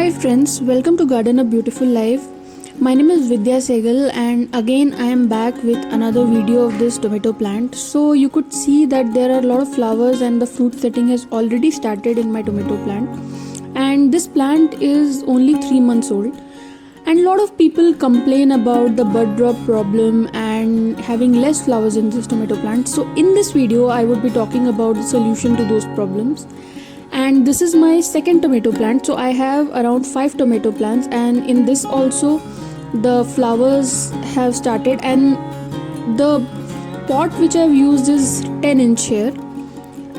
Hi friends, welcome to Garden a Beautiful Life. My name is Vidya Segal and again I am back with another video of this tomato plant. So you could see that there are a lot of flowers and the fruit setting has already started in my tomato plant. And this plant is only 3 months old. And a lot of people complain about the bud drop problem and having less flowers in this tomato plant. So in this video I would be talking about the solution to those problems. And this is my second tomato plant, so I have around 5 tomato plants, and in this also the flowers have started, and the pot which I've used is 10-inch here,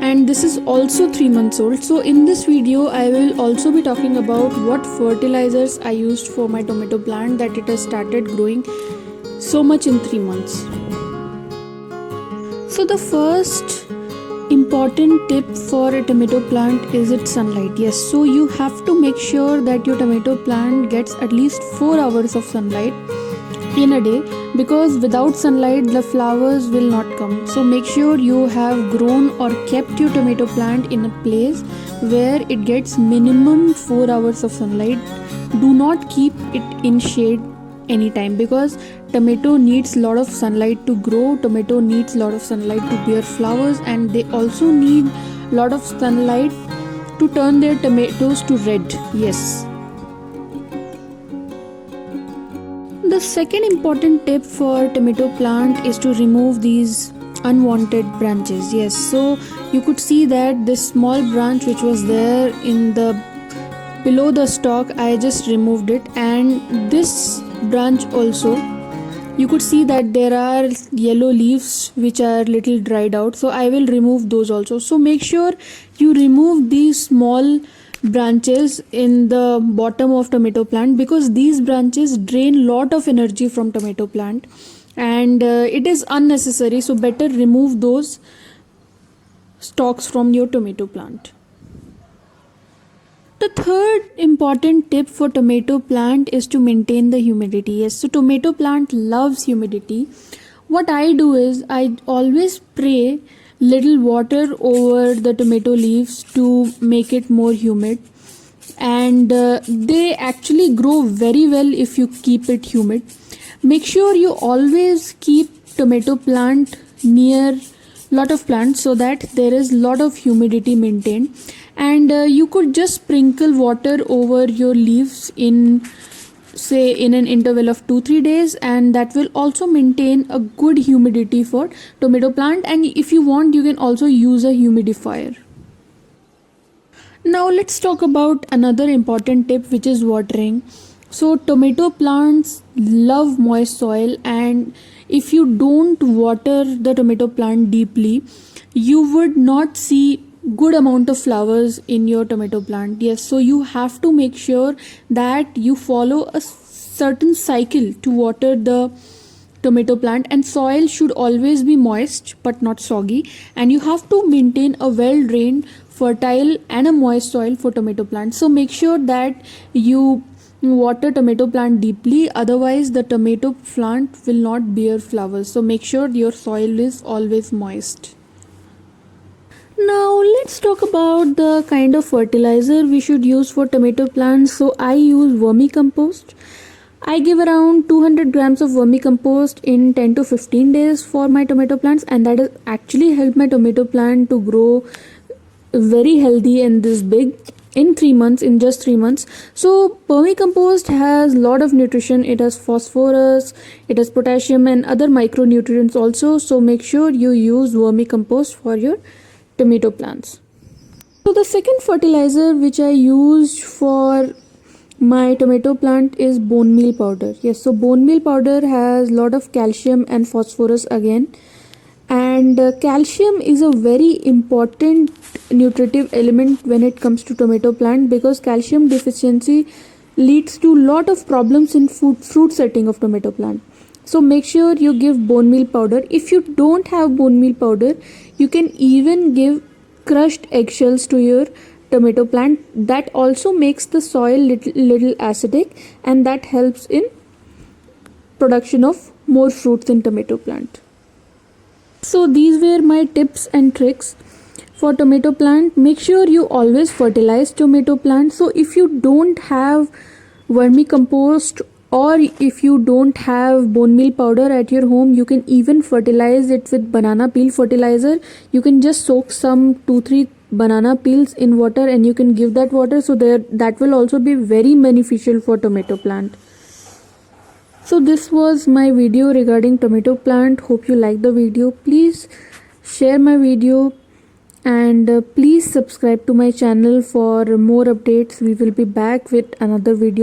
and this is also 3 months old. So in this video I will also be talking about what fertilizers I used for my tomato plant that it has started growing so much in 3 months. So the first important tip for a tomato plant is its sunlight. Yes, so you have to make sure that your tomato plant gets at least 4 hours of sunlight in a day, because without sunlight the flowers will not come. So make sure you have grown or kept your tomato plant in a place where it gets minimum 4 hours of sunlight. Do not keep it in shade anytime, because tomato needs a lot of sunlight to grow. Tomato needs a lot of sunlight to bear flowers, and they also need a lot of sunlight to turn their tomatoes to red. Yes. The second important tip for tomato plant is to remove these unwanted branches. Yes, so you could see that this small branch which was there in the below the stalk, I just removed it, and this branch also you could see that there are yellow leaves which are little dried out, so I will remove those also. So make sure you remove these small branches in the bottom of tomato plant, because these branches drain lot of energy from tomato plant, and it is unnecessary. So better remove those stalks from your tomato plant. The third important tip for tomato plant is to maintain the humidity. Yes, so tomato plant loves humidity. What I do is I always spray little water over the tomato leaves to make it more humid, and they actually grow very well if you keep it humid. Make sure you always keep tomato plant near lot of plants so that there is lot of humidity maintained, and you could just sprinkle water over your leaves in an interval of 2-3 days, and that will also maintain a good humidity for tomato plant. And if you want, you can also use a humidifier. Now let's talk about another important tip, which is watering. So tomato plants love moist soil, and if you don't water the tomato plant deeply, you would not see good amount of flowers in your tomato plant. Yes, so you have to make sure that you follow a certain cycle to water the tomato plant, and soil should always be moist but not soggy, and you have to maintain a well drained, fertile and a moist soil for tomato plants. So make sure that you water tomato plant deeply, otherwise the tomato plant will not bear flowers. So make sure your soil is always moist. Now let's talk about the kind of fertilizer we should use for tomato plants. So I use vermicompost. I give around 200 grams of vermicompost in 10 to 15 days for my tomato plants, and that has actually helped my tomato plant to grow very healthy and this big in 3 months, in just 3 months. So vermicompost has a lot of nutrition. It has phosphorus, it has potassium and other micronutrients also. So make sure you use vermicompost for your tomato plants. So the second fertilizer which I used for my tomato plant is bone meal powder. Yes, so bone meal powder has a lot of calcium and phosphorus again, and calcium is a very important nutritive element when it comes to tomato plant, because calcium deficiency leads to lot of problems in fruit setting of tomato plant. So make sure you give bone meal powder. If you don't have bone meal powder, you can even give crushed eggshells to your tomato plant. That also makes the soil little acidic, and that helps in production of more fruits in tomato plant. So these were my tips and tricks for tomato plant, make sure you always fertilize tomato plant. So if you don't have vermicompost or if you don't have bone meal powder at your home, you can even fertilize it with banana peel fertilizer. You can just soak some 2-3 banana peels in water and you can give that water, so that will also be very beneficial for tomato plant. So this was my video regarding tomato plant. Hope you liked the video. Please share my video and please subscribe to my channel for more updates. We will be back with another video.